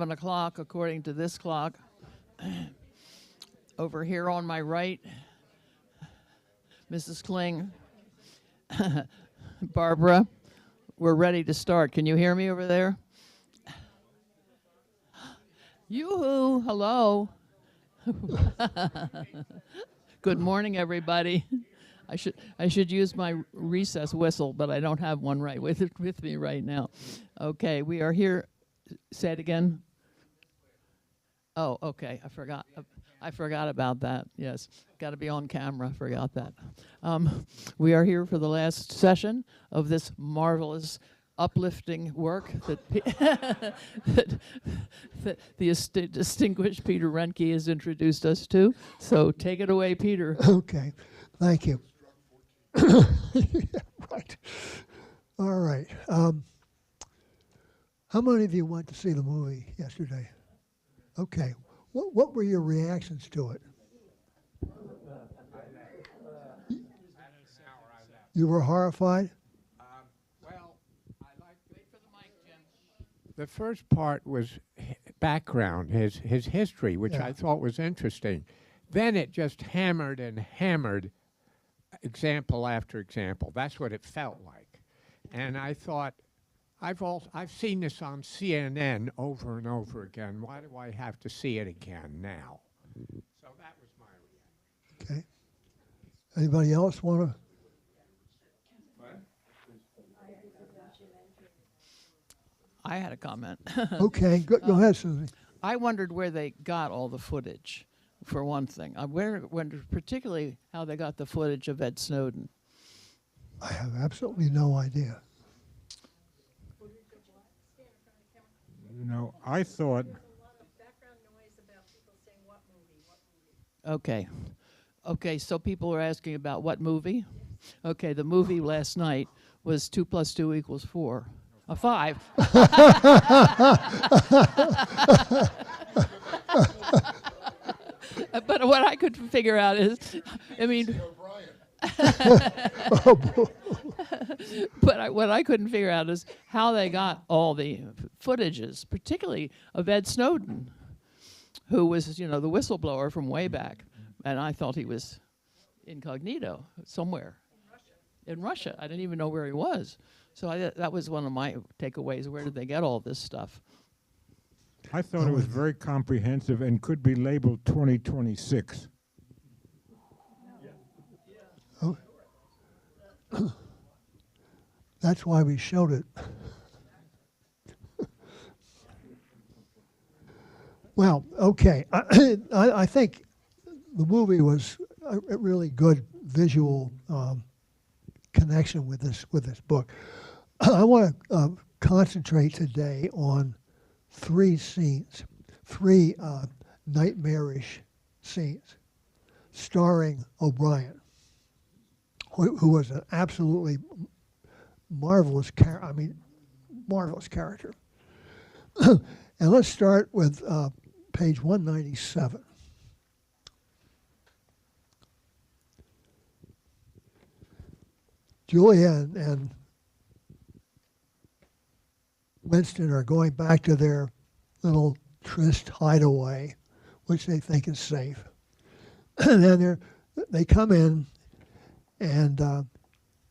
11 o'clock according to this clock. Over here on my right, Mrs. Kling, Barbara, we're ready to start. Can you hear me over there? Yoo-hoo, hello. Good morning, everybody. I should use my recess whistle, but I don't have one right with me right now. Okay, we are here. Say it again. Oh, okay. I forgot about that. Yes, got to be on camera. Forgot that. We are here for the last session of this marvelous, uplifting work that the distinguished Peter Reinke has introduced us to. So take it away, Peter. Okay, thank you. Yeah, right. All right. How many of you went to see the movie yesterday? Okay. What were your reactions to it? You were horrified? Well, I like wait for the mic, Jim. The first part was background, his history, which I thought was interesting. Then it just hammered and hammered example after example. That's what it felt like. And I thought, I've seen this on CNN over and over again. Why do I have to see it again now? So that was my reaction. Okay. Anybody else want to? I had a comment. Okay, go ahead, Susie. I wondered where they got all the footage, for one thing. I wondered particularly how they got the footage of Ed Snowden. I have absolutely no idea. You know, I thought. Okay, so people were asking about what movie? Okay, the movie last night was 2 + 2 = 4. 5. But what I couldn't figure out is, I mean, but what I couldn't figure out is how they got all the footages, particularly of Ed Snowden, who was, the whistleblower from way back. And I thought he was incognito somewhere. In Russia. I didn't even know where he was. So that was one of my takeaways. Where did they get all this stuff? I thought it was very comprehensive and could be labeled 2026. Oh. That's why we showed it. Well, okay. I think the movie was a really good visual connection with this book. I want to concentrate today on 3 scenes, 3 nightmarish scenes, starring O'Brien, who was an absolutely marvelous character. And let's start with page 197. Julia and Winston are going back to their little tryst hideaway, which they think is safe. And then they come in, and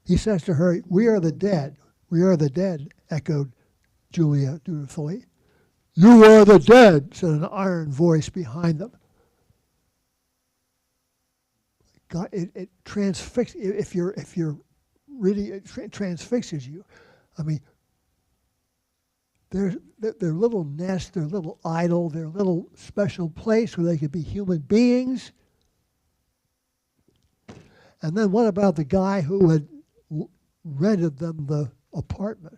he says to her, "We are the dead. We are the dead," echoed Julia dutifully. "You are the dead," said an iron voice behind them. God, it transfixes. If you're really, it transfixes you. I mean, their little nest, their little idol, their little special place where they could be human beings. And then what about the guy who had rented them the apartment?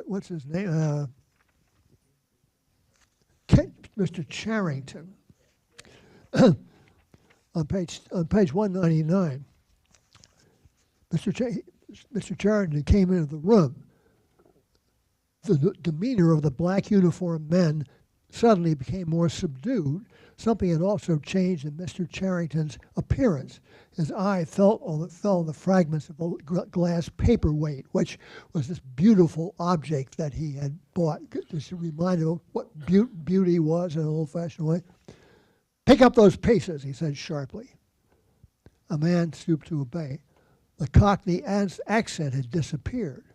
What's his name? Mr. Charrington. on page 199, Mr. Charrington came into the room. The demeanor of the black uniformed men suddenly became more subdued. Something had also changed in Mr. Charrington's appearance. His eye fell on the fragments of a glass paperweight, which was this beautiful object that he had bought, just to remind him of what beauty was in an old-fashioned way. "Pick up those pieces," he said sharply. A man stooped to obey. The Cockney accent had disappeared.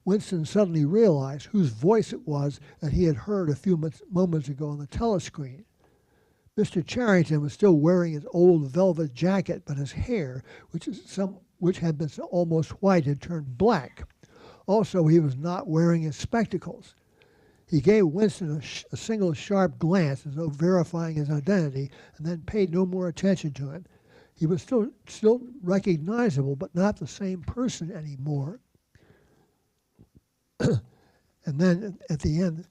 Winston suddenly realized whose voice it was that he had heard a few moments ago on the telescreen. Mr. Charrington was still wearing his old velvet jacket, but his hair, which had been almost white, had turned black. Also, he was not wearing his spectacles. He gave Winston a single sharp glance as though verifying his identity, and then paid no more attention to him. He was still recognizable, but not the same person anymore. And then at the end,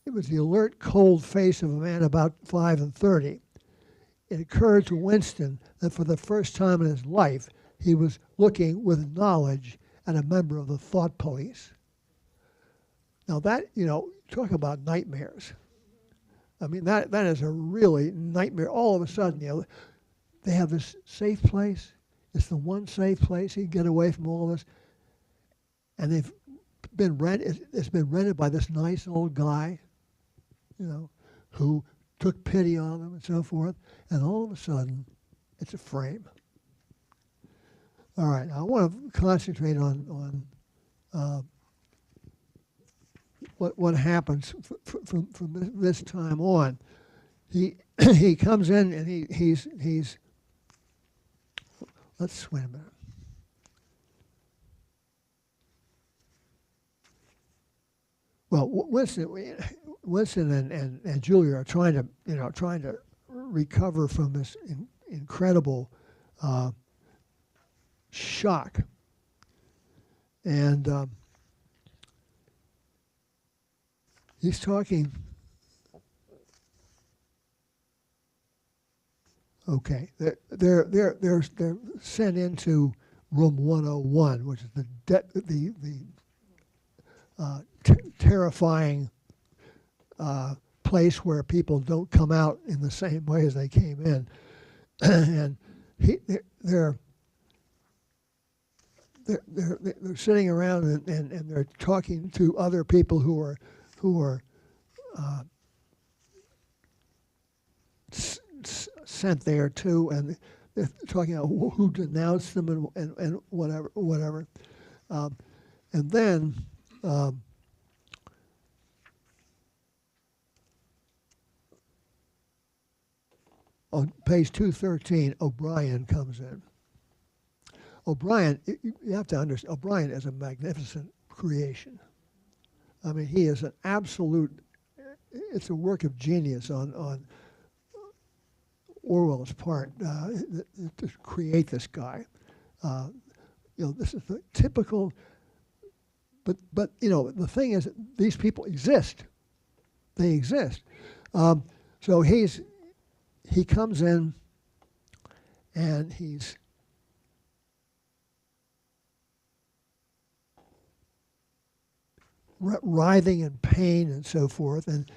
it was the alert, cold face of a man about 35. It occurred to Winston that for the first time in his life, he was looking with knowledge at a member of the thought police. Now that, talk about nightmares. I mean, that is a really nightmare. All of a sudden, they have this safe place. It's the one safe place you can get away from all this. And it's been rented by this nice old guy, who took pity on them and so forth. And all of a sudden, it's a frame. All right, I want to concentrate on what happens from this time on. He comes in and he's let's wait a minute. Well, Winston and Julia are trying to recover from this incredible shock, and he's talking. Okay, they're sent into room 101, which is the terrifying place where people don't come out in the same way as they came in, and they're sitting around and they're talking to other people who are sent there too, and they're talking about who denounced them and whatever, and then. On page 213, O'Brien comes in. O'Brien, you have to understand, O'Brien is a magnificent creation. I mean, he is an absolute, it's a work of genius on Orwell's part to create this guy. This is the typical, but the thing is, these people exist. They exist. So he comes in and he's writhing in pain and so forth, and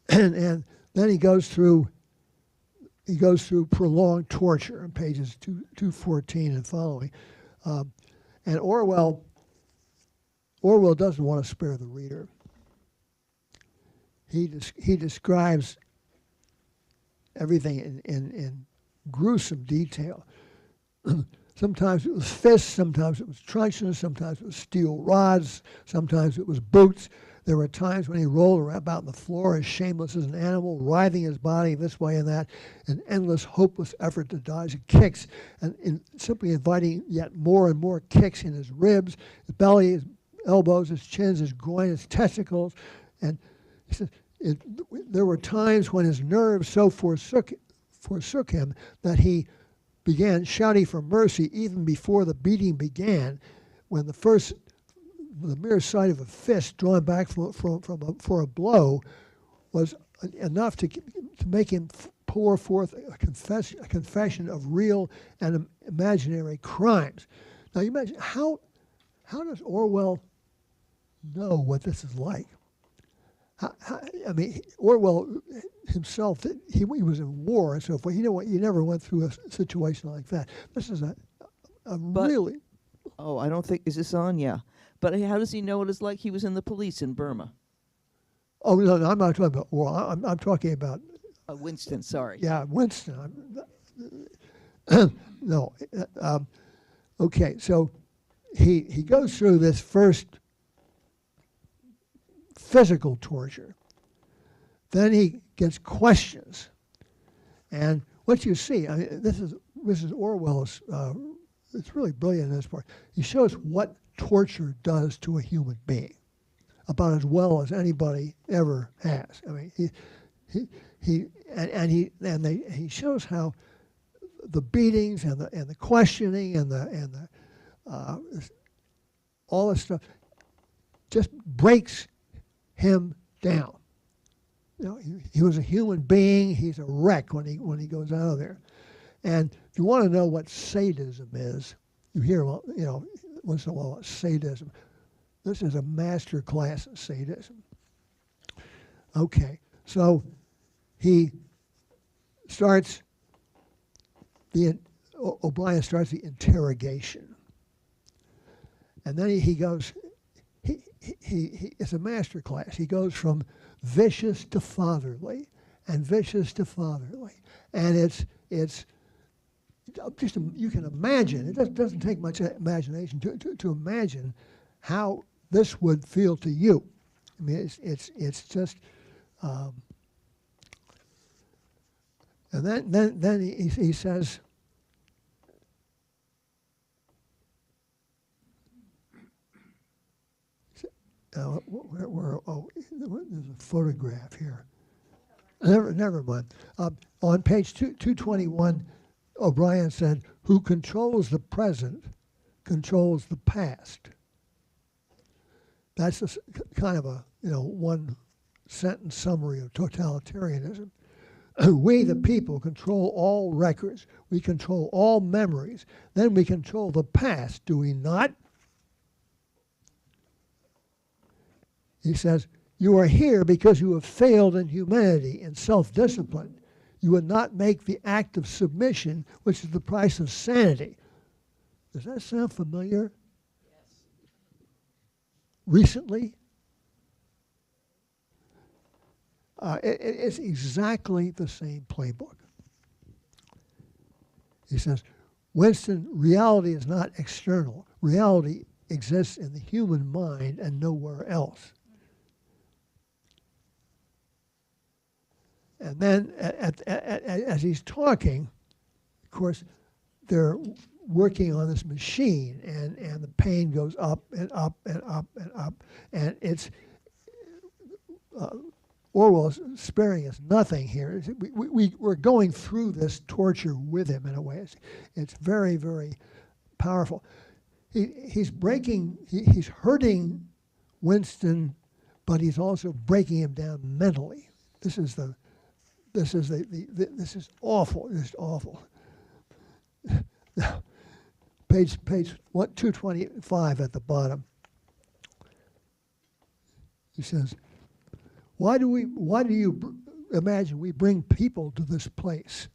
then he goes through prolonged torture on pages 214 and following, and Orwell doesn't want to spare the reader. He describes everything in gruesome detail. Sometimes it was fists, sometimes it was truncheons, sometimes it was steel rods, sometimes it was boots. There were times when he rolled around about on the floor as shameless as an animal, writhing his body this way and that, in endless, hopeless effort to dodge kicks, and simply inviting yet more and more kicks in his ribs, his belly, his elbows, his chins, his groin, his testicles. And he says, there were times when his nerves so forsook him that he began shouting for mercy even before the beating began, when the mere sight of a fist drawn back for a blow was enough to make him pour forth a confession of real and imaginary crimes. Now you imagine, how does Orwell know what this is like? I mean, Orwell himself, he was in war and so forth. You know what? He never went through a situation like that. This is a really. Oh, I don't think, is this on? Yeah. But how does he know what it's like? He was in the police in Burma. Oh no, I'm not talking about war. I'm talking about. Winston, sorry. Yeah, Winston. No. Okay, so he goes through this first physical torture. Then he gets questions, and what you see, I mean, this is Orwell's. It's really brilliant in this part. He shows what torture does to a human being, about as well as anybody ever has. I mean, he shows how the beatings and the questioning and the all this stuff just breaks him down. You know, he was a human being. He's a wreck when he goes out of there. And if you want to know what sadism is, you hear, you know, once in a while, sadism. This is a master class in sadism. Okay, so he starts O'Brien starts the interrogation, and then he goes. He it's a master class. He goes from vicious to fatherly, and vicious to fatherly, and it's just you can imagine. It doesn't take much imagination to imagine how this would feel to you. I mean, it's just. And then he says. There's a photograph here. Never mind. On page 221, O'Brien said, "Who controls the present controls the past." That's kind of a one sentence summary of totalitarianism. We, the people, control all records. We control all memories. Then we control the past, do we not? He says, "You are here because you have failed in humanity and self-discipline. You would not make the act of submission, which is the price of sanity." Does that sound familiar? Yes. Recently? It's exactly the same playbook. He says, "Winston, reality is not external. Reality exists in the human mind and nowhere else." And then as he's talking, of course, they're working on this machine, and the pain goes up and up and up and up. And it's Orwell's sparing us nothing here. We're going through this torture with him in a way. It's very, very powerful. He's hurting Winston, but he's also breaking him down mentally. This is awful. Just awful. Now, page 225 at the bottom. He says, Why do you imagine we bring people to this place?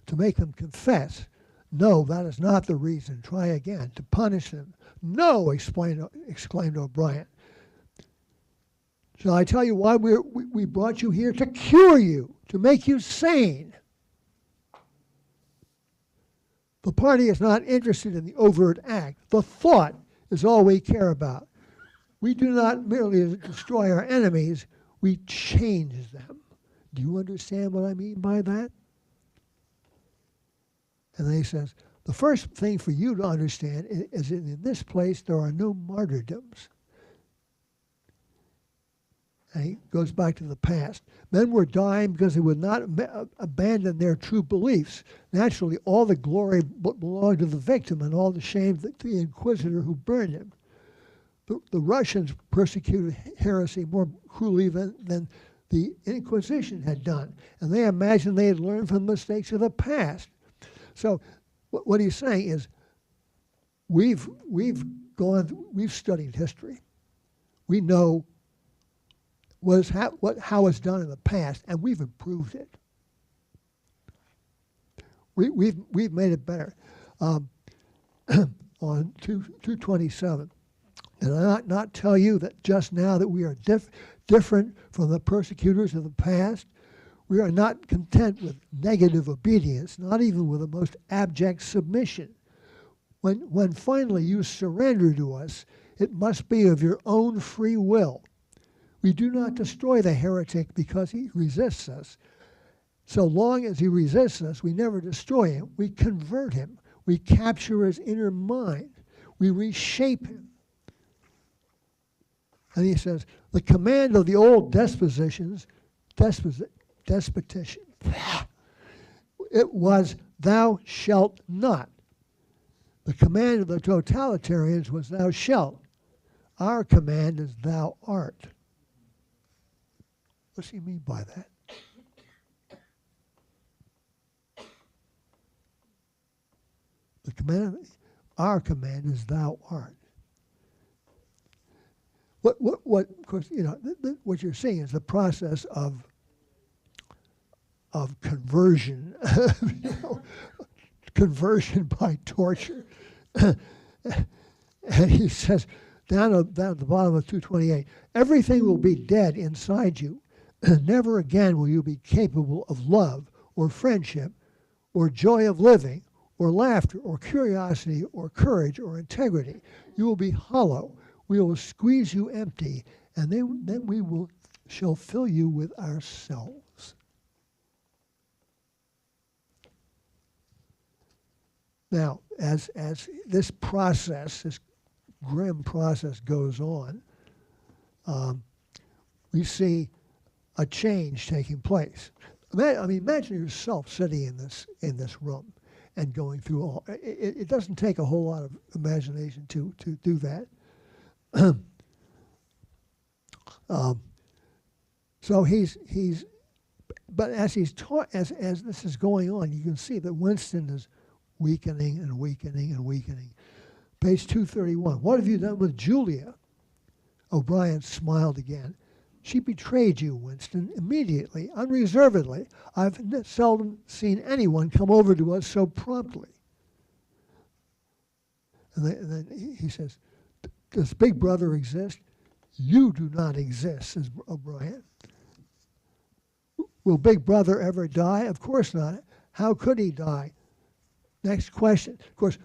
To make them confess? No, that is not the reason. Try again. To punish them? No, exclaimed O'Brien. Shall I tell you why we brought you here? To cure you, to make you sane. The party is not interested in the overt act. The thought is all we care about. We do not merely destroy our enemies, we change them. Do you understand what I mean by that? And then he says, the first thing for you to understand is that in this place there are no martyrdoms. And he goes back to the past. Men were dying because they would not abandon their true beliefs. Naturally, all the glory belonged to the victim and all the shame to the inquisitor who burned him. The Russians persecuted heresy more cruelly than the Inquisition had done. And they imagined they had learned from the mistakes of the past. So what he's saying is we've studied history. We know was how it's done in the past, and we've improved it. We've made it better. On 227, did I not tell you that just now that we are different from the persecutors of the past? We are not content with negative obedience, not even with the most abject submission. When finally you surrender to us, it must be of your own free will. We do not destroy the heretic because he resists us. So long as he resists us, we never destroy him. We convert him. We capture his inner mind. We reshape him. And he says, the command of the old despotion, it was, thou shalt not. The command of the totalitarians was, thou shalt. Our command is, thou art. What's he mean by that? The command, our command is, thou art. What? Of course, you know, what you're seeing is the process of conversion, you know, conversion by torture. And he says, down at the bottom of 228, everything will be dead inside you. Never again will you be capable of love or friendship or joy of living or laughter or curiosity or courage or integrity. You will be hollow. We will squeeze you empty, and then we shall fill you with ourselves. Now, as this process, this grim process goes on, we see a change taking place. Imagine yourself sitting in this room and going through all. It doesn't take a whole lot of imagination to do that. So but as he's taught, as this is going on, you can see that Winston is weakening and weakening and weakening. Page 231. What have you done with Julia? O'Brien smiled again. She betrayed you, Winston, immediately, unreservedly. I've seldom seen anyone come over to us so promptly. And then he says, does Big Brother exist? You do not exist, says O'Brien. Will Big Brother ever die? Of course not. How could he die? Next question. Of course,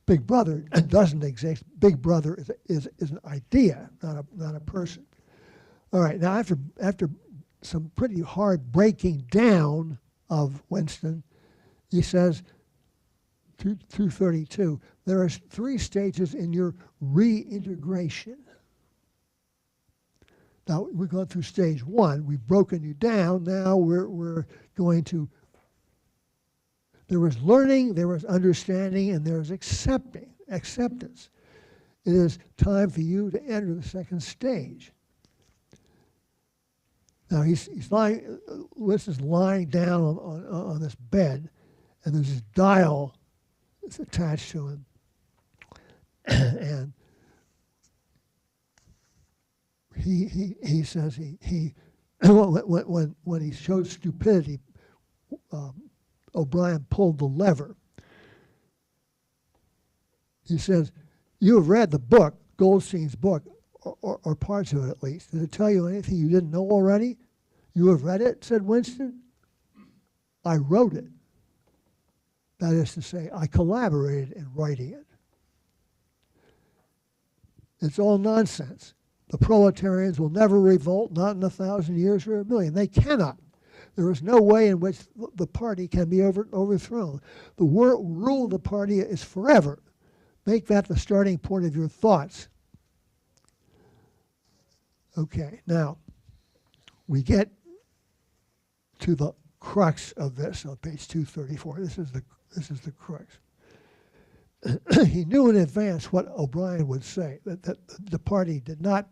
Big Brother doesn't exist. Big Brother is an idea, not a person. All right, now after some pretty hard breaking down of Winston, he says, 232, there are 3 stages in your reintegration. Now, we've gone through stage 1. We've broken you down. Now we're going to, there was learning, there was understanding, and there was acceptance. It is time for you to enter the second stage. Now, he's lying, Winston's lying down on this bed, and there's this dial that's attached to him. And he says when he showed stupidity, O'Brien pulled the lever. He says, you have read the book, Goldstein's book, or parts of it at least. Did it tell you anything you didn't know already? You have read it, said Winston. I wrote it. That is to say, I collaborated in writing it. It's all nonsense. The proletarians will never revolt, not in 1,000 years or 1,000,000. They cannot. There is no way in which the party can be overthrown. The rule of the party is forever. Make that the starting point of your thoughts. Okay, now we get to the crux of this on page 234. This is the crux. He knew in advance what O'Brien would say, that the party did not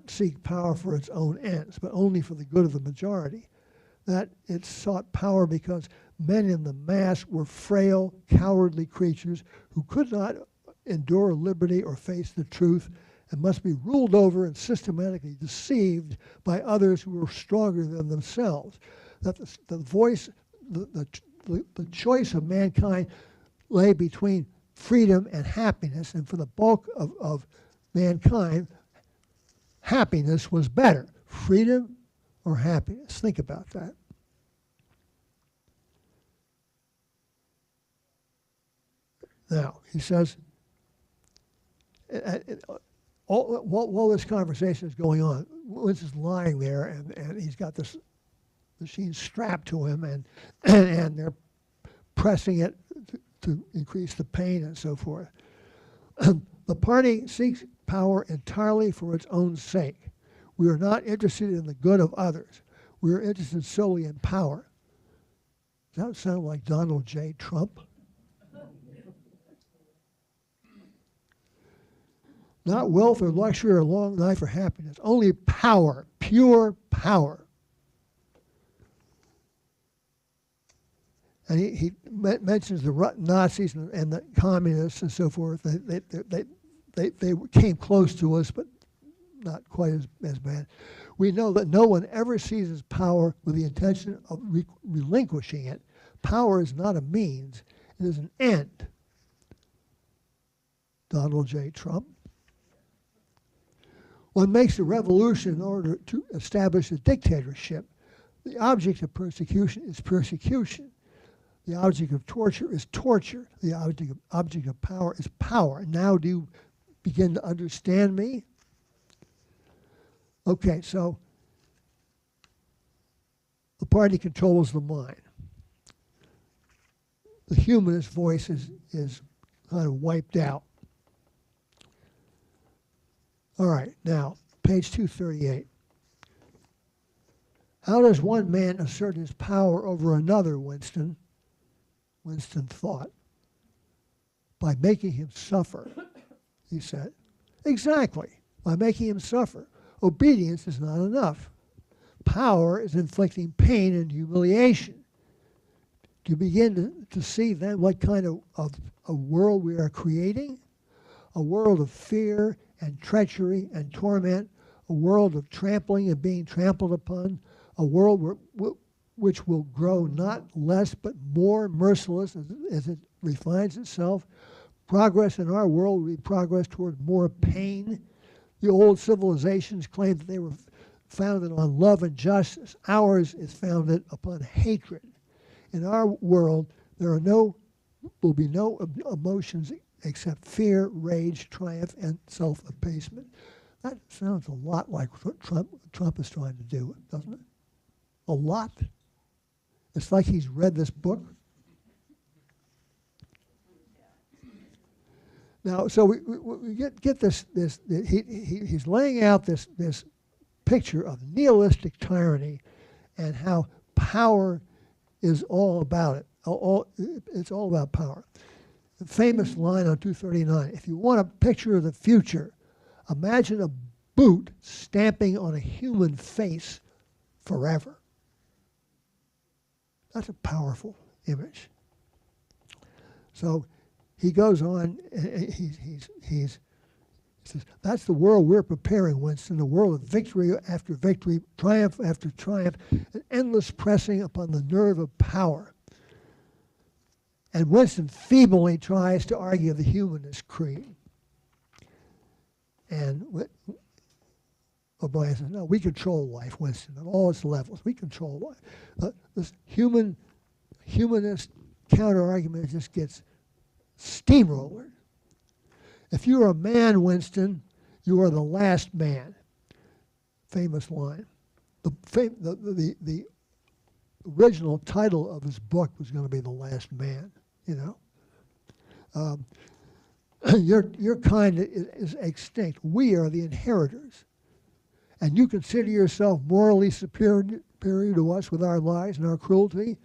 seek power for its own ends, but only for the good of the majority. That it sought power because men in the mass were frail, cowardly creatures who could not endure liberty or face the truth, and must be ruled over and systematically deceived by others who are stronger than themselves. That the choice of mankind lay between freedom and happiness, and for the bulk of mankind, happiness was better. Freedom or happiness? Think about that. Now, he says, while this conversation is going on, Winston's lying there, and he's got this machine strapped to him, and they're pressing it to increase the pain and so forth. The party seeks power entirely for its own sake. We are not interested in the good of others. We are interested solely in power. Does that sound like Donald J. Trump? Not wealth or luxury or long life or happiness. Only power, pure power. And he mentions the Nazis and the communists and so forth. They came close to us, but not quite as bad. We know that no one ever seizes power with the intention of relinquishing it. Power is not a means, it is an end. Donald J. Trump. One makes a revolution in order to establish a dictatorship. The object of persecution is persecution. The object of torture is torture. The object of power is power. Now do you begin to understand me? Okay, so the party controls the mind. The humanist voice is kind of wiped out. All right, now, page 238. How does one man assert his power over another, Winston? Winston thought. By making him suffer, he said. Exactly, by making him suffer. Obedience is not enough. Power is inflicting pain and humiliation. Do you begin to see then what kind of a world we are creating? A world of fear and treachery and torment, a world of trampling and being trampled upon, a world which will grow not less but more merciless as it refines itself. Progress in our world will be progress toward more pain. The old civilizations claimed that they were founded on love and justice. Ours is founded upon hatred. In our world, there will be no emotions except fear, rage, triumph, and self-abasement. That sounds a lot like what Trump is trying to do, doesn't it? A lot. It's like he's read this book. Now, so we get this he's laying out this picture of nihilistic tyranny and how power is all about it. It's all about power. The famous line on 239, if you want a picture of the future, imagine a boot stamping on a human face forever. That's a powerful image. So he goes on, he says, that's the world we're preparing, Winston, a world of victory after victory, triumph after triumph, an endless pressing upon the nerve of power. And Winston feebly tries to argue the humanist creed. And O'Brien says, no, we control life, Winston, at all its levels. We control life. This humanist counter-argument just gets steamrollered. If you're a man, Winston, you are the last man. Famous line. The original title of his book was going to be The Last Man, you know. Your kind is extinct. We are the inheritors. And you consider yourself morally superior to us with our lies and our cruelty.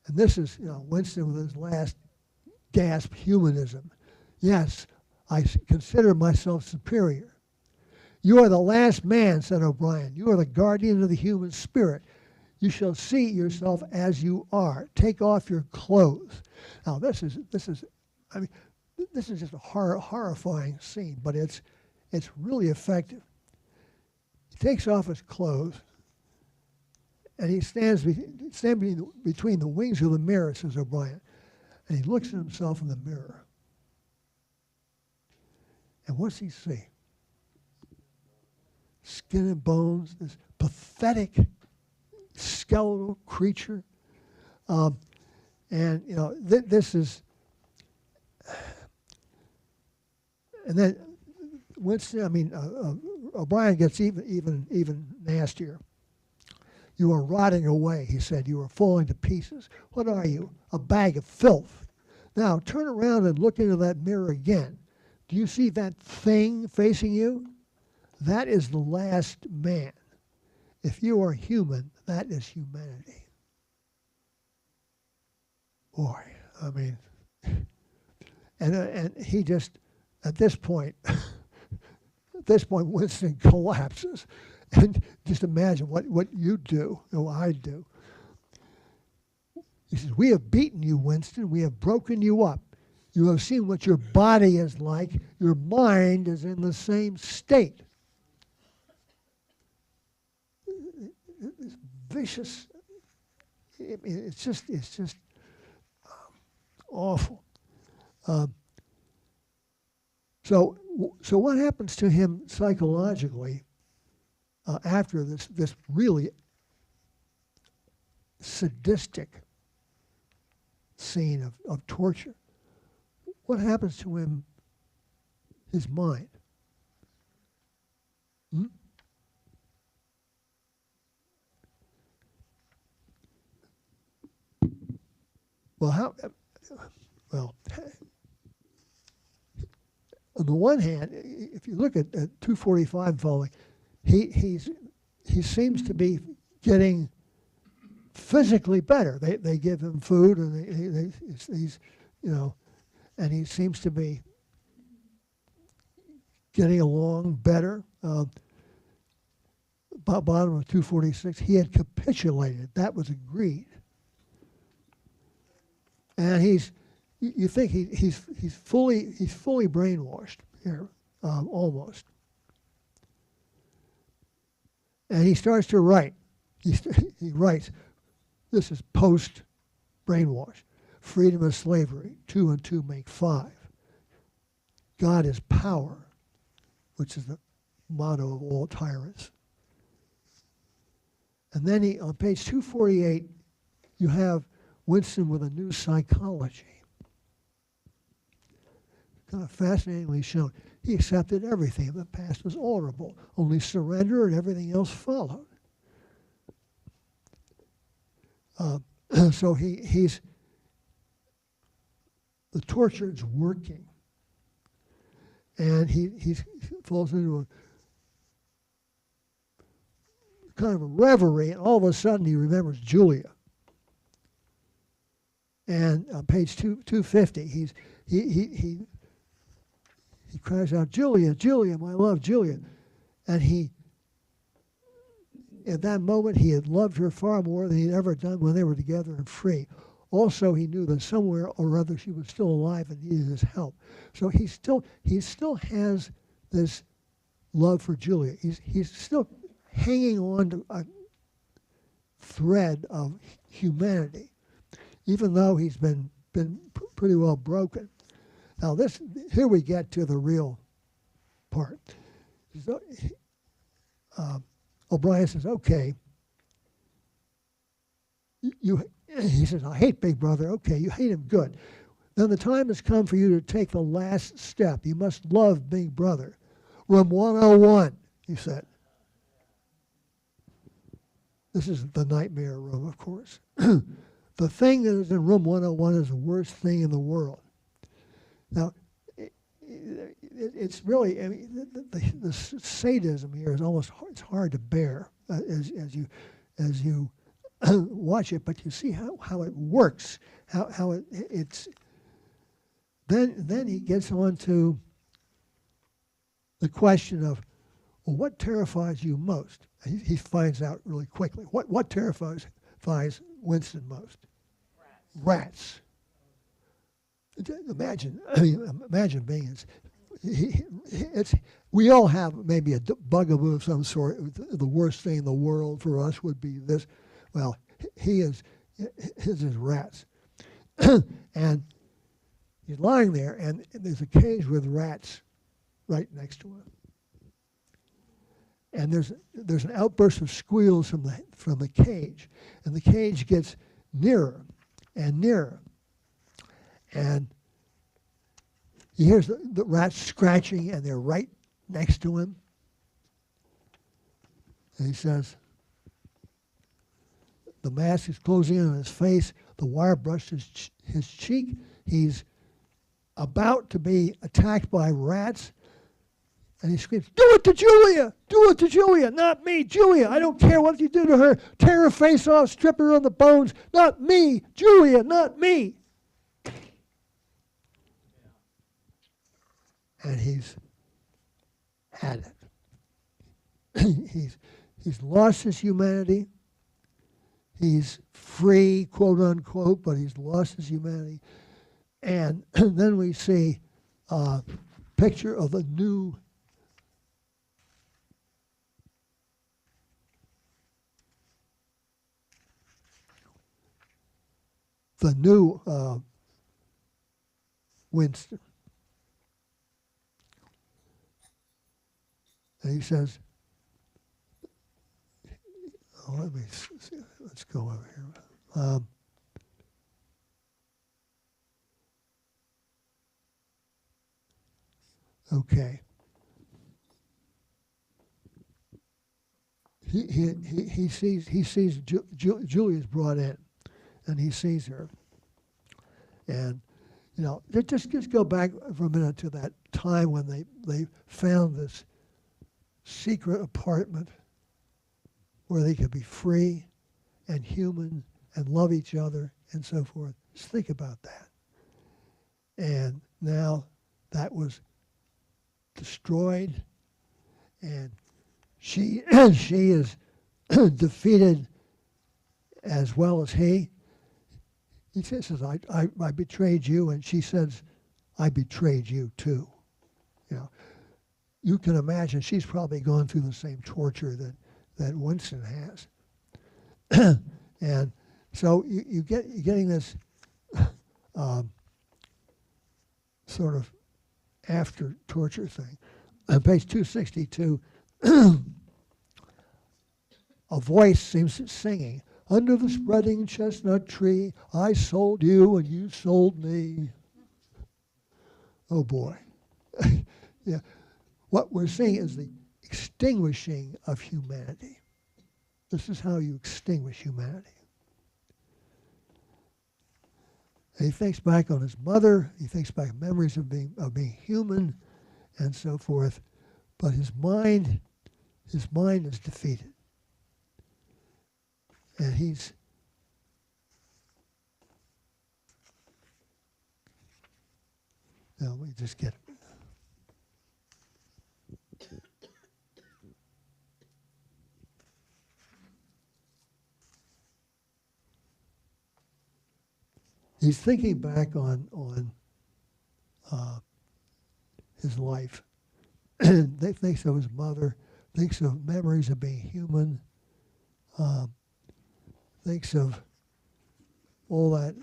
And this is, Winston with his last gasp, humanism. Yes, I consider myself superior. You are the last man, said O'Brien. You are the guardian of the human spirit. You shall see yourself as you are. Take off your clothes. Now, this is just a horrifying scene, but it's It's really effective. He takes off his clothes, and he stands between the wings of the mirror, says O'Brien, and he looks at himself in the mirror. And what's he see? Skin and bones, this pathetic skeletal creature. And, you know, this is, and then Winston, O'Brien gets even nastier. You are rotting away, he said. You are falling to pieces. What are you? A bag of filth. Now, turn around and look into that mirror again. Do you see that thing facing you? That is the last man. If you are human, that is humanity. Boy, I mean, and he just, at this point, Winston collapses. And just imagine what you do, or I do. He says, we have beaten you, Winston. We have broken you up. You have seen what your body is like. Your mind is in the same state. It's vicious. It's just awful. So what happens to him psychologically after this really sadistic scene of torture? What happens to him, his mind? Well, on the one hand, if you look at 245 following, he seems to be getting physically better. They give him food, and he's and he seems to be getting along better. Bottom of 246, he had capitulated. That was agreed. And you think he's fully brainwashed here, almost. And he starts to write. He writes, this is post-brainwash. Freedom of slavery, 2 and 2 make 5. God is power, which is the motto of all tyrants. And then on page 248, you have Winston with a new psychology. Kind of fascinatingly shown. He accepted everything. The past was alterable. Only surrender and everything else followed. So he's the torture is working, and he falls into a kind of a reverie, and all of a sudden he remembers Julia. And on page 250, he cries out, Julia, Julia, my love, Julia. And at that moment, he had loved her far more than he'd ever done when they were together and free. Also, he knew that somewhere or other she was still alive and needed his help. So he still has this love for Julia. He's still hanging on to a thread of humanity, even though he's been pretty well broken. Now here we get to the real part. So, O'Brien says, okay, he says, I hate Big Brother. Okay, you hate him, good. Then the time has come for you to take the last step. You must love Big Brother. Room 101, he said. This is the nightmare room, of course. The thing that is in room 101 is the worst thing in the world. Now, it's really, I mean, the sadism here is almost it's hard to bear as you watch it, but you see how it works, how it's. Then he gets on to the question of, well, what terrifies you most? He finds out really quickly. What terrifies Winston most? Rats. Imagine being we all have maybe a bugaboo of some sort. The worst thing in the world for us would be this. Well, his is rats. And he's lying there, and there's a cage with rats right next to him. And there's an outburst of squeals from the cage, and the cage gets nearer and nearer, and he hears the rats scratching, and they're right next to him. And he says, the mask is closing in on his face. The wire brushed his cheek. He's about to be attacked by rats. And he screams, "Do it to Julia! Do it to Julia! Not me, Julia! I don't care what you do to her. Tear her face off, strip her on the bones. Not me, Julia, not me!" And he's had it. He's lost his humanity. He's free, quote unquote, but he's lost his humanity. And then we see a picture of the new Winston. And he says, let me see, let's go over here. Okay. He sees Julia's brought in, and he sees her, and just go back for a minute to that time when they found this secret apartment where they could be free and human and love each other and so forth. Just think about that. And now that was destroyed, and she is defeated as well as he. He says, I betrayed you, and she says, I betrayed you too. You can imagine she's probably gone through the same torture that Winston has. And so you're getting this sort of after torture thing. On page 262, a voice seems singing, "Under the spreading chestnut tree, I sold you and you sold me." Oh boy. Yeah. What we're seeing is the extinguishing of humanity. This is how you extinguish humanity. And he thinks back on his mother. He thinks back memories of being human, and so forth. But his mind is defeated, and he's let me just get it. He's thinking back on his life. They thinks of his mother, thinks of memories of being human, thinks of all that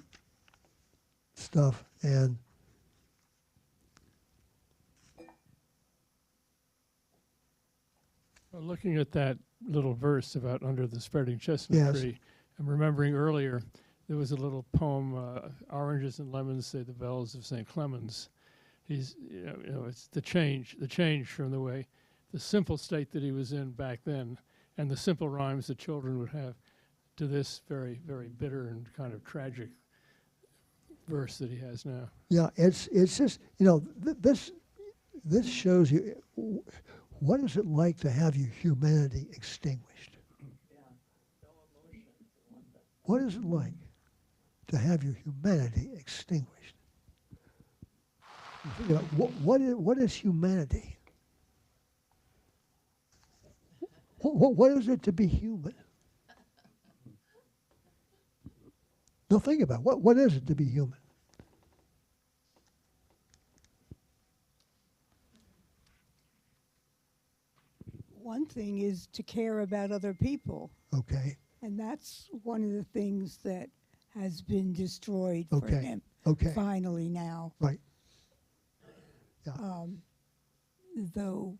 stuff, and Well, looking at that little verse about under the spreading chestnut tree, I'm remembering earlier there was a little poem, "Oranges and lemons say the bells of St. Clemens." He's, it's the change from the simple state that he was in back then, and the simple rhymes that children would have, to this very, very bitter and kind of verse that he has now. Yeah, it's just this shows you what is it like to have your humanity extinguished. What is it like to have your humanity extinguished? You think about what is humanity? What is it to be human? Now think about it. What is it to be human? One thing is to care about other people, Okay. and that's one of the things that has been destroyed for Okay. him Okay. finally now. Right. Yeah. Though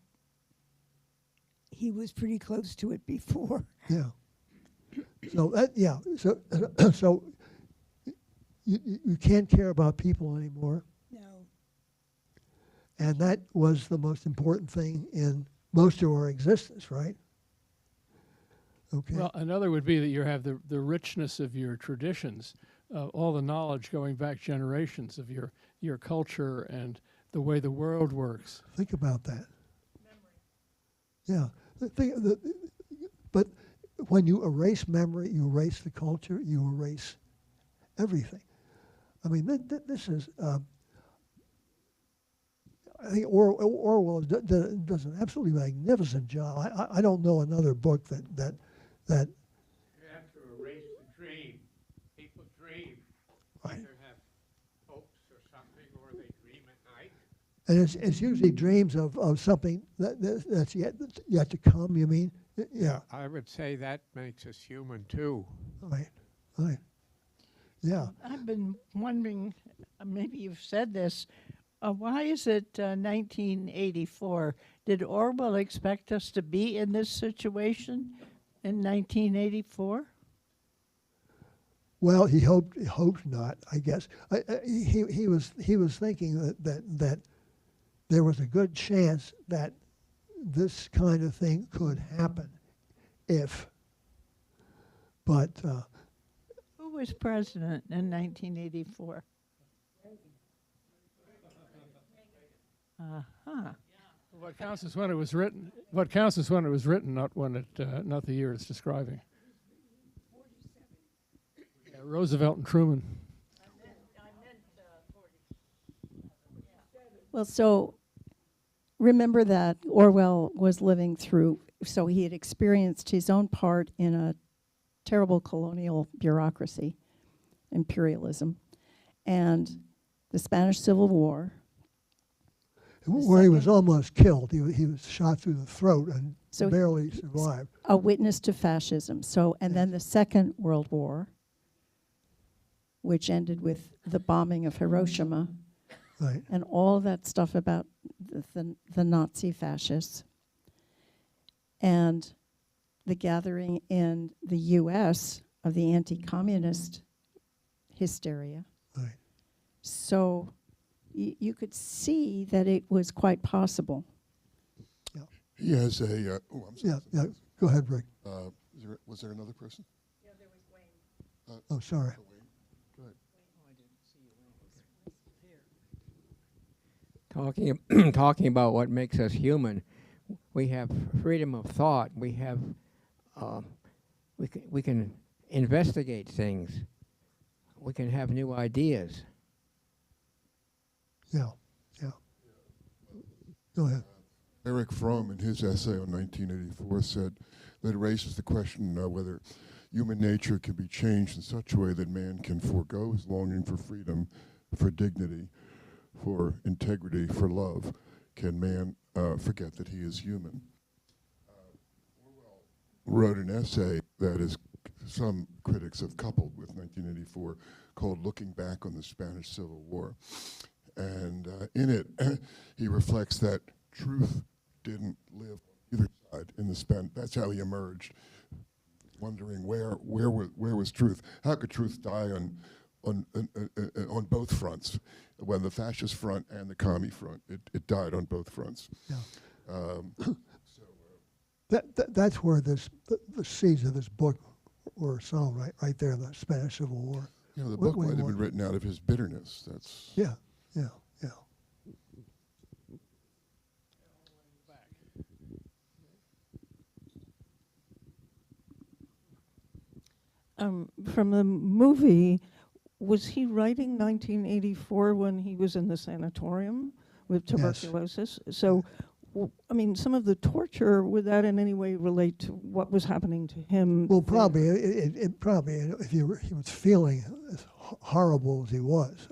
he was pretty close to it before. Yeah. So that, yeah. So so you can't care about people anymore, No. and that was the most important thing in most of our existence, right? Okay. Well, another would be that you have the richness of your traditions, all the knowledge going back generations of your culture and the way the world works. Think about that. Yeah. But when you erase memory, you erase the culture, you erase everything. I mean, this is. I think Orwell does an absolutely magnificent job. I don't know another book that. You have to erase the dream. People dream. Right. Either have hopes or something, or they dream at night. And it's usually dreams of something that's yet to come. You mean? Yeah. I would say that makes us human too. Right. Right. Yeah. I've been wondering, maybe you've said this, why is it 1984? Did Orwell expect us to be in this situation in 1984? Well, he hoped not. I guess he was thinking that there was a good chance that this kind of thing could happen, but. Who was president in 1984? Uh-huh. What counts is when it was written. What counts is when it was written, not when it, not the year it's describing. Yeah, Roosevelt and Truman. Well, so remember that Orwell was living through, so he had experienced his own part in a terrible colonial bureaucracy, imperialism, and the Spanish Civil War. Where he was almost killed. He was shot through the throat and So barely survived. A witness to fascism. So, and then the Second World War, which ended with the bombing of Hiroshima, Right. and all that stuff about the Nazi fascists, and the gathering in the U.S. of the anti-communist hysteria. Right. So you could see that it was quite possible. He has a. I'm sorry. Yeah. Go ahead, Rick. Was there another person? Yeah, there was Wayne. Oh, sorry. Wayne. Go ahead. Talking about what makes us human, we have freedom of thought. We have we can investigate things. We can have new ideas. Yeah. Go ahead. Eric Fromm, in his essay on 1984, said that it raises the question whether human nature can be changed in such a way that man can forego his longing for freedom, for dignity, for integrity, for love. Can man forget that he is human? Orwell wrote an essay that is some critics have coupled with 1984 called Looking Back on the Spanish Civil War. And in it, he reflects that truth didn't live on either side in the Spanish. That's how he emerged, wondering where was truth? How could truth die on both fronts? When the fascist front and the commie front, it died on both fronts. Yeah. That's where the seeds of this book were sown, right there in the Spanish Civil War. You know, the book might have been written out of his bitterness. That's yeah. From the movie, was he writing 1984 when he was in the sanatorium with tuberculosis? Yes. So, I mean, some of the torture, would that in any way relate to what was happening to him? Well, probably. It probably, if he was feeling as horrible as he was,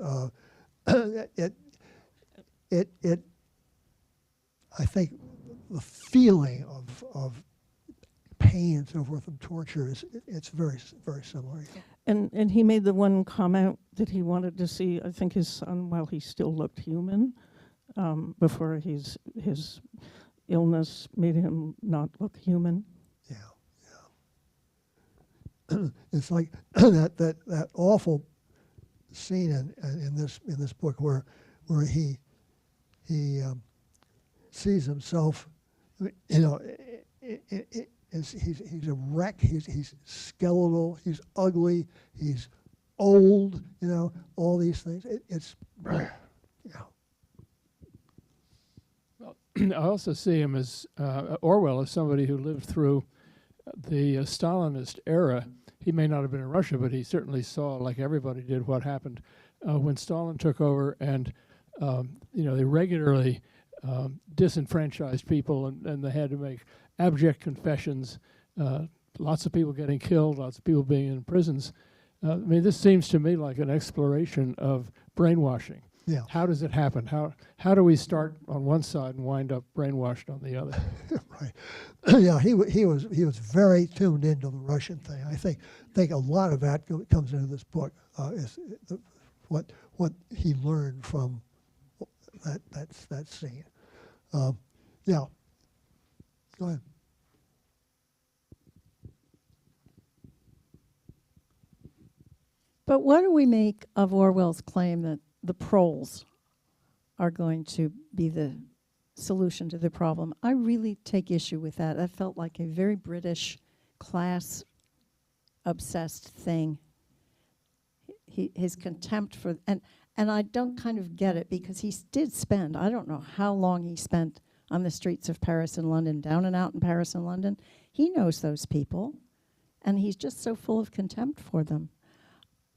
I think the feeling of pain and so forth and torture it's very similar. And he made the one comment that he wanted to see, I think, his son while he still looked human, before his illness made him not look human. Yeah. It's like that awful scene in this book where he sees himself, he's a wreck. He's skeletal. He's ugly. He's old. All these things. It's Well, I also see him as Orwell as somebody who lived through the Stalinist era. He may not have been in Russia, but he certainly saw, like everybody did, what happened when Stalin took over, and they regularly disenfranchised people, and they had to make abject confessions. Lots of people getting killed, lots of people being in prisons. This seems to me like an exploration of brainwashing. Yeah. How does it happen? How do we start on one side and wind up brainwashed on the other? Right. Yeah, he was very tuned into the Russian thing. I think a lot of that comes into this book, is what he learned from that scene. Yeah. Go ahead. But what do we make of Orwell's claim that the proles are going to be the solution to the problem? I really take issue with that. That felt like a very British class-obsessed thing. His contempt for, and I don't kind of get it, because he did spend, I don't know how long he spent on the streets of Paris and London, down and out in Paris and London. He knows those people, and he's just so full of contempt for them.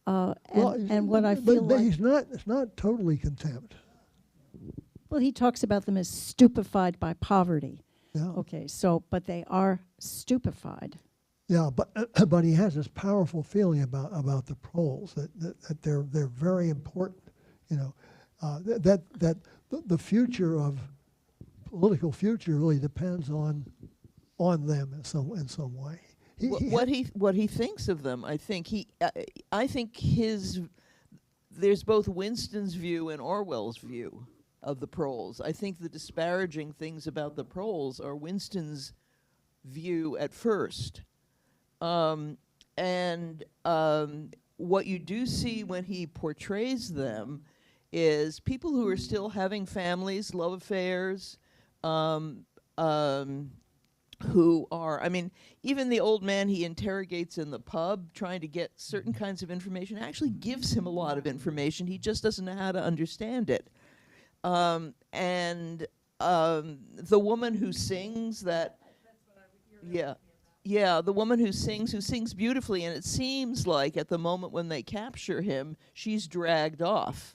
And what I feel but like... it's not totally contempt. Well, he talks about them as stupefied by poverty. Yeah. Okay, but they are stupefied. Yeah, but he has this powerful feeling about the proles that they're very important. That the future of political future really depends on them in some way. What he thinks of them, I think there's both Winston's view and Orwell's view of the proles. I think the disparaging things about the proles are Winston's view at first. What you do see when he portrays them is people who are still having families, love affairs, who are, even the old man he interrogates in the pub trying to get certain kinds of information actually gives him a lot of information. He just doesn't know how to understand it. The woman who sings the woman who sings beautifully, and it seems like at the moment when they capture him, she's dragged off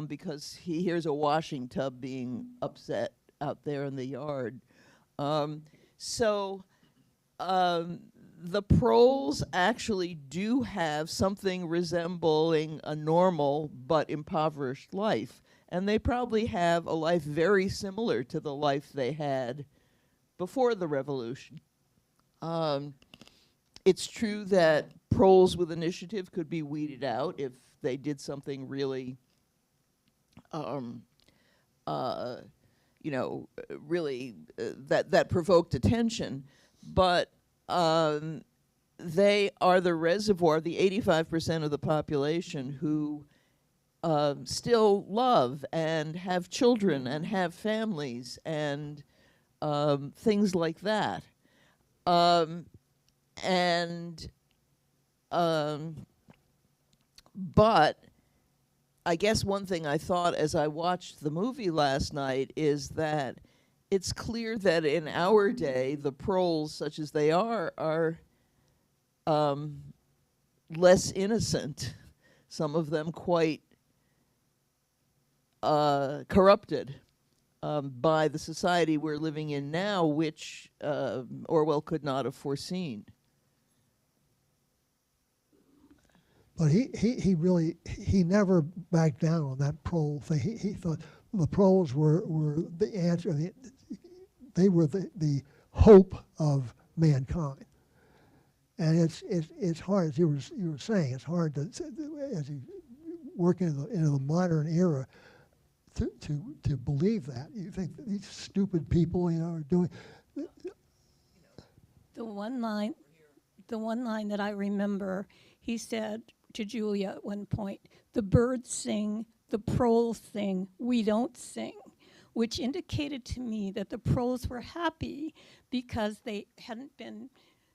because he hears a washing tub being upset out there in the yard. The proles actually do have something resembling a normal but impoverished life. And they probably have a life very similar to the life they had before the revolution. It's true that proles with initiative could be weeded out if they did something really that provoked attention, but they are the reservoir, the 85% of the population who still love and have children and have families and things like that. But I guess one thing I thought as I watched the movie last night is that it's clear that in our day, the proles, such as they are less innocent, some of them quite corrupted by the society we're living in now, which Orwell could not have foreseen. But he never backed down on that prole thing. He thought the proles were the answer. they were the hope of mankind. And it's hard, as you were saying, it's hard to, as you work into the modern era, to believe that. You think that these stupid people, are doing. The one line that I remember, he said to Julia at one point, "The birds sing, the proles sing, we don't sing," which indicated to me that the proles were happy because they hadn't been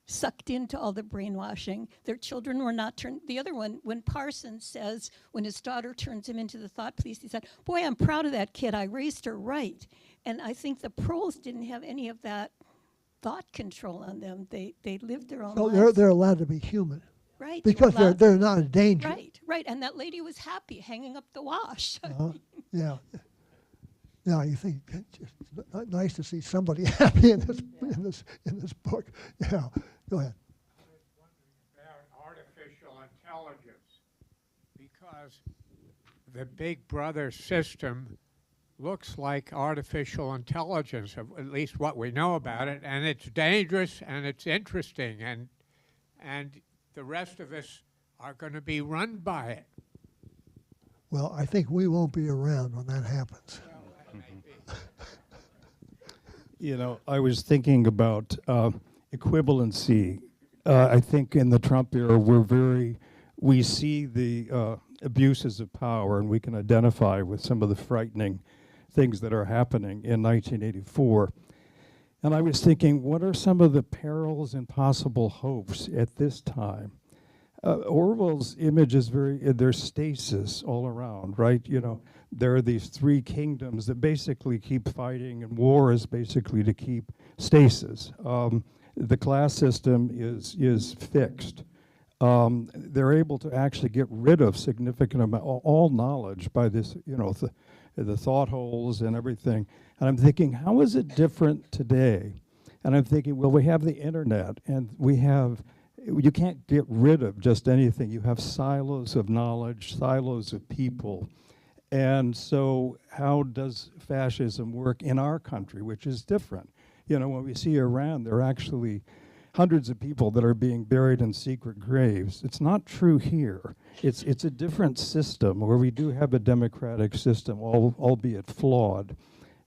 sucked into all the brainwashing. Their children were not turned. The other one, when Parsons says, when his daughter turns him into the thought police, he said, "Boy, I'm proud of that kid. I raised her right." And I think the proles didn't have any of that thought control on them. They lived their own lives. They're allowed to be human. Right. Because they're not a danger. Right. And that lady was happy hanging up the wash. Yeah. Yeah, you think it's just nice to see somebody happy in this book. Yeah. Go ahead. I was wondering about artificial intelligence, because the Big Brother system looks like artificial intelligence, at least what we know about it, and it's dangerous and it's interesting, and the rest of us are going to be run by it. Well, I think we won't be around when that happens. I was thinking about equivalency. I think in the Trump era, we see the abuses of power, and we can identify with some of the frightening things that are happening in 1984. And I was thinking, what are some of the perils and possible hopes at this time? Orwell's image is there's stasis all around, right? There are these three kingdoms that basically keep fighting, and war is basically to keep stasis. The class system is fixed. They're able to actually get rid of significant amount, all knowledge by this, the thought holes and everything. And I'm thinking, how is it different today? And I'm thinking, well, we have the internet, and you can't get rid of just anything. You have silos of knowledge, silos of people. And so how does fascism work in our country, which is different? When we see Iran, there are actually hundreds of people that are being buried in secret graves. It's not true here. It's a different system where we do have a democratic system, albeit flawed.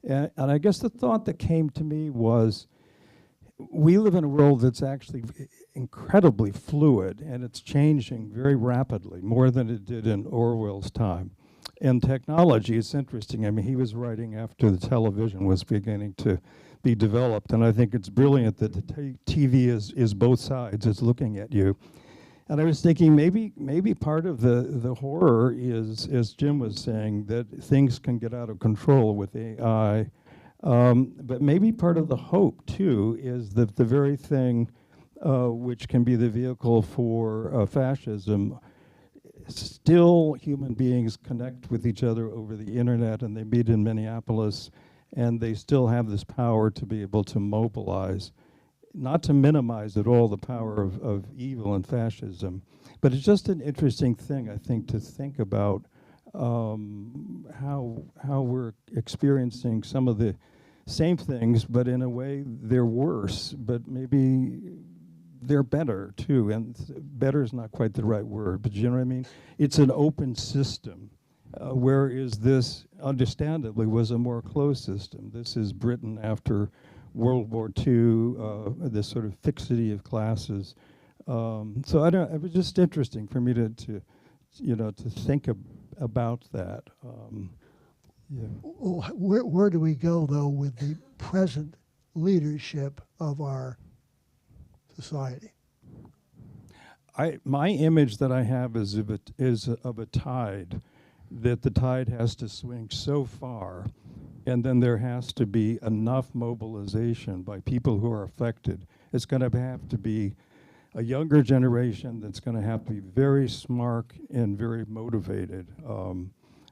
And I guess the thought that came to me was, we live in a world that's actually incredibly fluid, and it's changing very rapidly, more than it did in Orwell's time. And technology, it's interesting. I mean, he was writing after the television was beginning to be developed, and I think it's brilliant that the TV is both sides. It's looking at you. And I was thinking maybe part of the horror is, as Jim was saying, that things can get out of control with AI. But maybe part of the hope, too, is that the very thing which can be the vehicle for fascism, still human beings connect with each other over the internet, and they meet in Minneapolis, and they still have this power to be able to mobilize, not to minimize at all the power of evil and fascism. But it's just an interesting thing, I think, to think about how we're experiencing some of the same things, but in a way they're worse, but maybe they're better too. And better is not quite the right word, but you know what I mean? It's an open system, whereas this, understandably, was a more closed system. This is Britain after World War II, this sort of fixity of classes. So it was just interesting for me to think about that. Yeah. Where do we go, though, with the present leadership of our society? My image that I have is of a tide, that the tide has to swing so far, and then there has to be enough mobilization by people who are affected. It's going to have to be a younger generation that's going to have to be very smart and very motivated.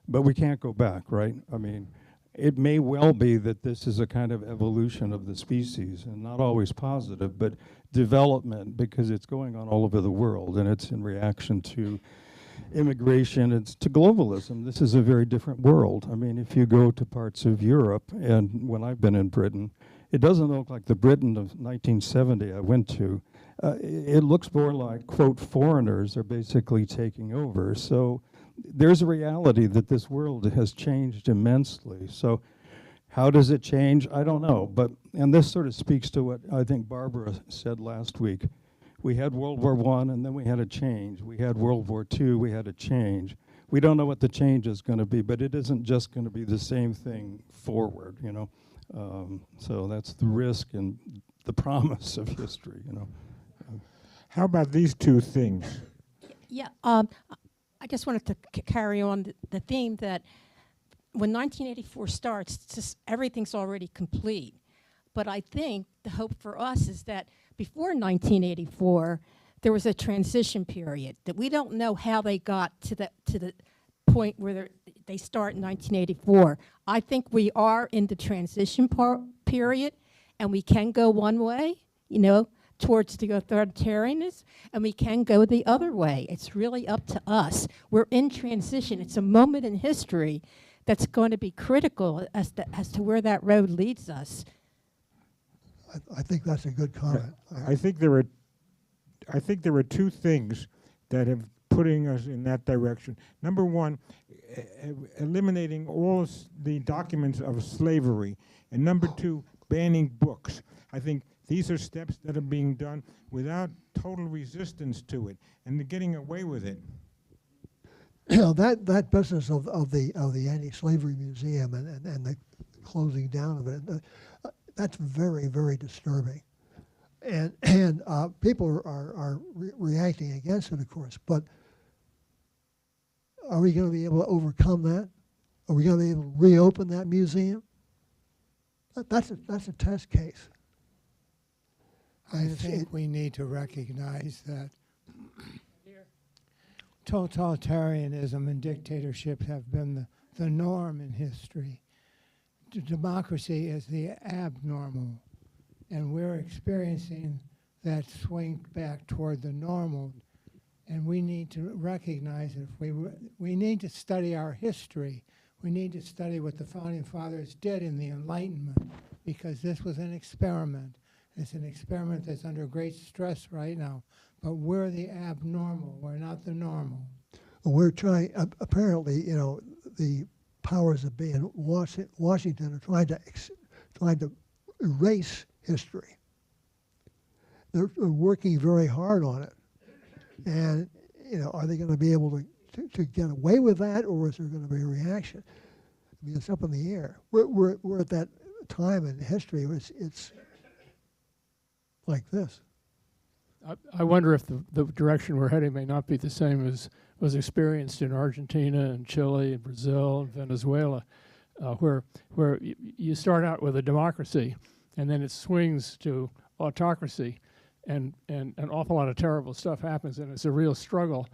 But we can't go back, right? I mean, it may well be that this is a kind of evolution of the species, and not always positive, but development, because it's going on all over the world, and it's in reaction to immigration, it's to globalism. This is a very different world. I mean, if you go to parts of Europe, and when I've been in Britain, it doesn't look like the Britain of 1970 I went to. It looks more like, quote, foreigners are basically taking over. So there's a reality that this world has changed immensely. So how does it change? I don't know. And this sort of speaks to what I think Barbara said last week. We had World War I, and then we had a change. We had World War II, we had a change. We don't know what the change is going to be, but it isn't just going to be the same thing forward, you know. So that's the risk and the promise of history, you know. How about these two things? Yeah, I just wanted to carry on the theme that when 1984 starts, it's just everything's already complete. But I think the hope for us is that before 1984, there was a transition period that we don't know how they got to the point where they start in 1984. I think we are in the transition period, and we can go one way, you know, towards the authoritarianism, and we can go the other way. It's really up to us. We're in transition. It's a moment in history that's going to be critical as to where that road leads us. I think that's a good comment. I think there are two things that have putting us in that direction. Number one, eliminating all the documents of slavery, and number two, banning books. I think these are steps that are being done without total resistance to it, and they're getting away with it. You know, that business of the anti-slavery museum and the closing down of it, that's very, very disturbing, and people are reacting against it, of course. But are we going to be able to overcome that? Are we going to be able to reopen that museum? That's a test case. I think we need to recognize that totalitarianism and dictatorship have been the norm in history. Democracy is the abnormal, and we're experiencing that swing back toward the normal, and we need to recognize it. We need to study our history. We need to study what the Founding Fathers did in the Enlightenment, because this was an experiment. It's an experiment that's under great stress right now, but we're the abnormal. We're not the normal. Well, we're trying, apparently, you know, the powers that be in Washington are trying to erase history. They're working very hard on it. And, you know, are they going to be able to get away with that, or is there going to be a reaction? I mean, it's up in the air. We're at that time in history where it's like this. I wonder if the direction we're heading may not be the same as was experienced in Argentina and Chile and Brazil and Venezuela, where you start out with a democracy and then it swings to autocracy, and an awful lot of terrible stuff happens, and it's a real struggle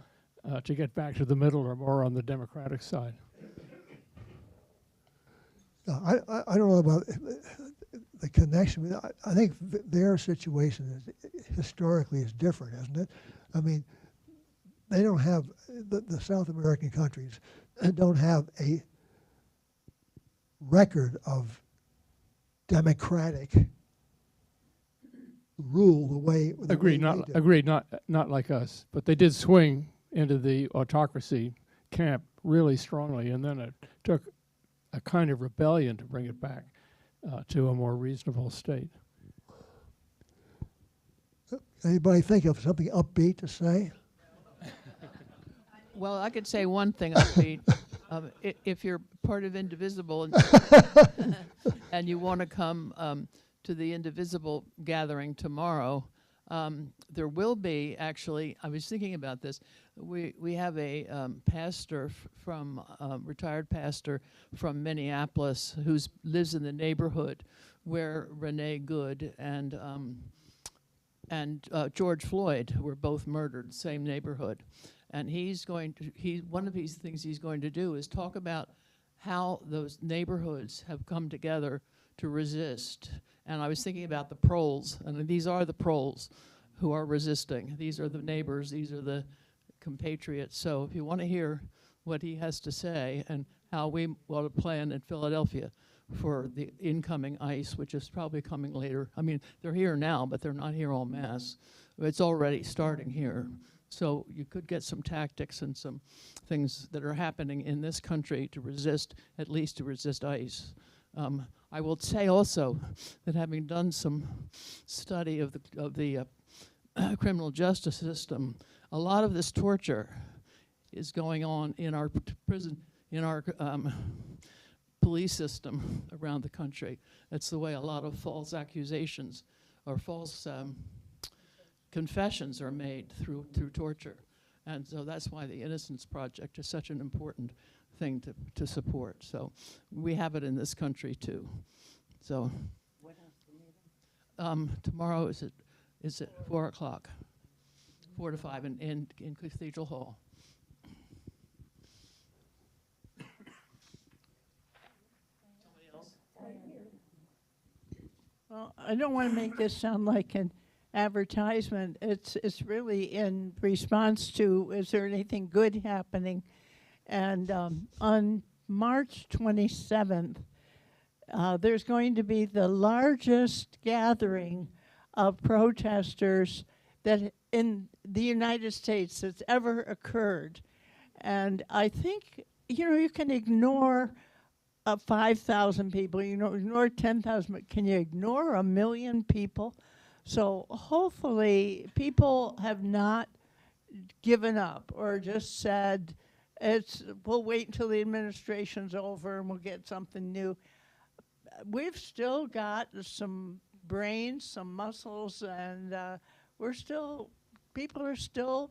to get back to the middle or more on the democratic side. I don't know about the connection. I think their situation historically is different, isn't it? I mean, they don't have, the South American countries don't have a record of democratic rule the way. Agreed, not like us, but they did swing into the autocracy camp really strongly, and then it took a kind of rebellion to bring it back to a more reasonable state. Anybody think of something upbeat to say? Well, I could say one thing upbeat. If you're part of Indivisible and you want to come to the Indivisible gathering tomorrow, there will be, actually, I was thinking about this, we have a pastor retired pastor from Minneapolis who lives in the neighborhood where Renee Good and George Floyd were both murdered, same neighborhood. And one of these things he's going to do is talk about how those neighborhoods have come together to resist. And I was thinking about the proles, and these are the proles who are resisting. These are the neighbors, these are the compatriots. So if you want to hear what he has to say and how we want to plan in Philadelphia, for the incoming ice, which is probably coming later. I mean, they're here now, but they're not here en masse. It's already starting here. So you could get some tactics and some things that are happening in this country to resist, at least to resist ice. I will say also that having done some study of the criminal justice system, a lot of this torture is going on in our prison, in our police system around the country. That's the way a lot of false accusations or false confessions are made through torture. And so that's why the Innocence Project is such an important thing to support. So we have it in this country too. So When is the meeting? Tomorrow is at 4 o'clock, 4 to 5 in Cathedral Hall. Well, I don't want to make this sound like an advertisement. It's really in response to, is there anything good happening? And on March 27th, there's going to be the largest gathering of protesters that in the United States that's ever occurred. And I think, you can ignore 5,000 people, ignore 10,000, but can you ignore 1 million people? So hopefully people have not given up or just said, we'll wait until the administration's over and we'll get something new. We've still got some brains, some muscles, and people are still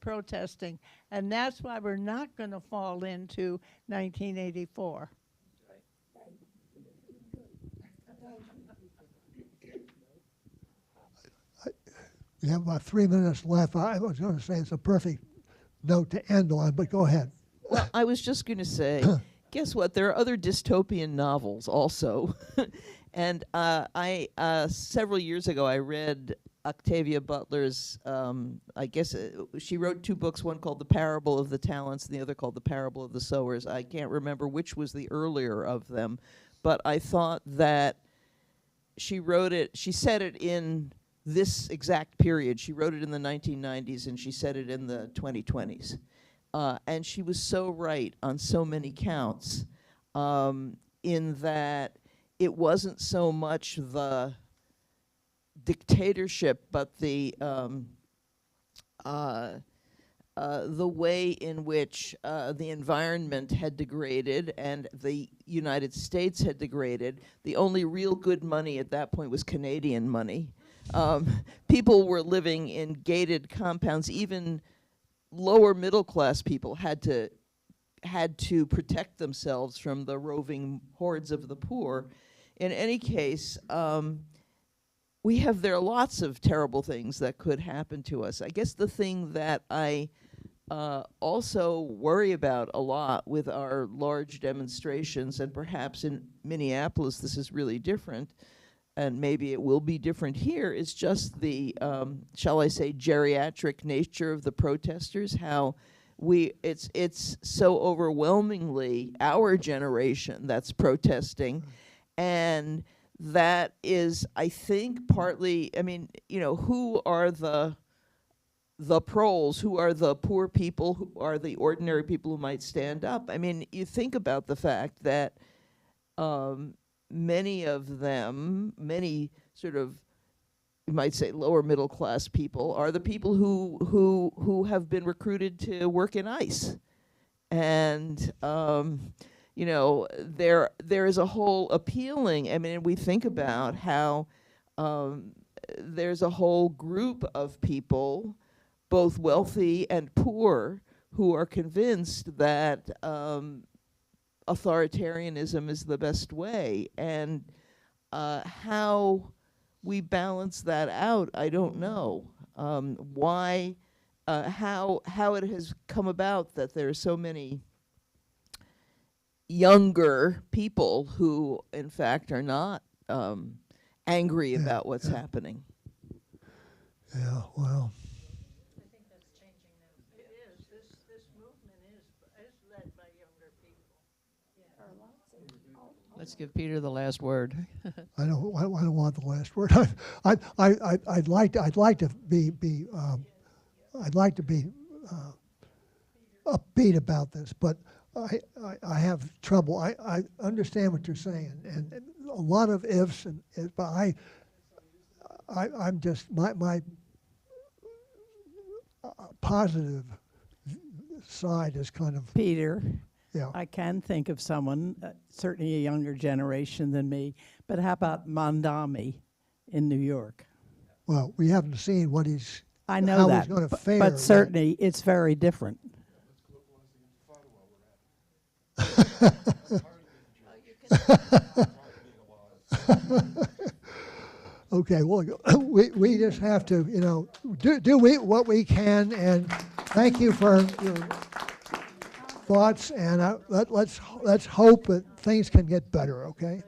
protesting. And that's why we're not going to fall into 1984. We have about 3 minutes left. I was going to say it's a perfect note to end on, but go ahead. Well, I was just going to say, guess what? There are other dystopian novels also. And several years ago, I read Octavia Butler's, she wrote 2 books, one called The Parable of the Talents and the other called The Parable of the Sowers. I can't remember which was the earlier of them, but I thought that she said it in this exact period. She wrote it in the 1990s and she said it in the 2020s. And she was so right on so many counts, in that it wasn't so much the dictatorship, but the way in which the environment had degraded and the United States had degraded. The only real good money at that point was Canadian money. People were living in gated compounds. Even lower middle class people had to protect themselves from the roving hordes of the poor. In any case, there are lots of terrible things that could happen to us. I guess the thing that I also worry about a lot with our large demonstrations, and perhaps in Minneapolis this is really different, and maybe it will be different here, is just the, shall I say, geriatric nature of the protesters, how it's so overwhelmingly our generation that's protesting. And that is, I think, partly, who are the proles, who are the poor people, who are the ordinary people who might stand up? You think about the fact that many of them, many sort of, you might say, lower middle class people, are the people who have been recruited to work in ICE. And there is a whole appealing, we think about how there's a whole group of people, both wealthy and poor, who are convinced that authoritarianism is the best way. And how we balance that out, I don't know. How it has come about that there are so many younger people who, in fact, are not angry about what's happening. Yeah, well. I think that's changing now. It is. This movement is led by younger people. Yeah. There are lots of Let's give Peter the last word. I don't want the last word. I'd like to be upbeat about this, but I have trouble. I understand what you're saying, and a lot of ifs but I'm just my positive side is kind of Peter. Yeah. I can think of someone, certainly a younger generation than me, but how about Mondami in New York? Well, we haven't seen what I know how that, he's going to fare. but certainly it's very different. Okay, well, we just have to, do what we can, and thank you for your thoughts, and let's hope that things can get better, okay?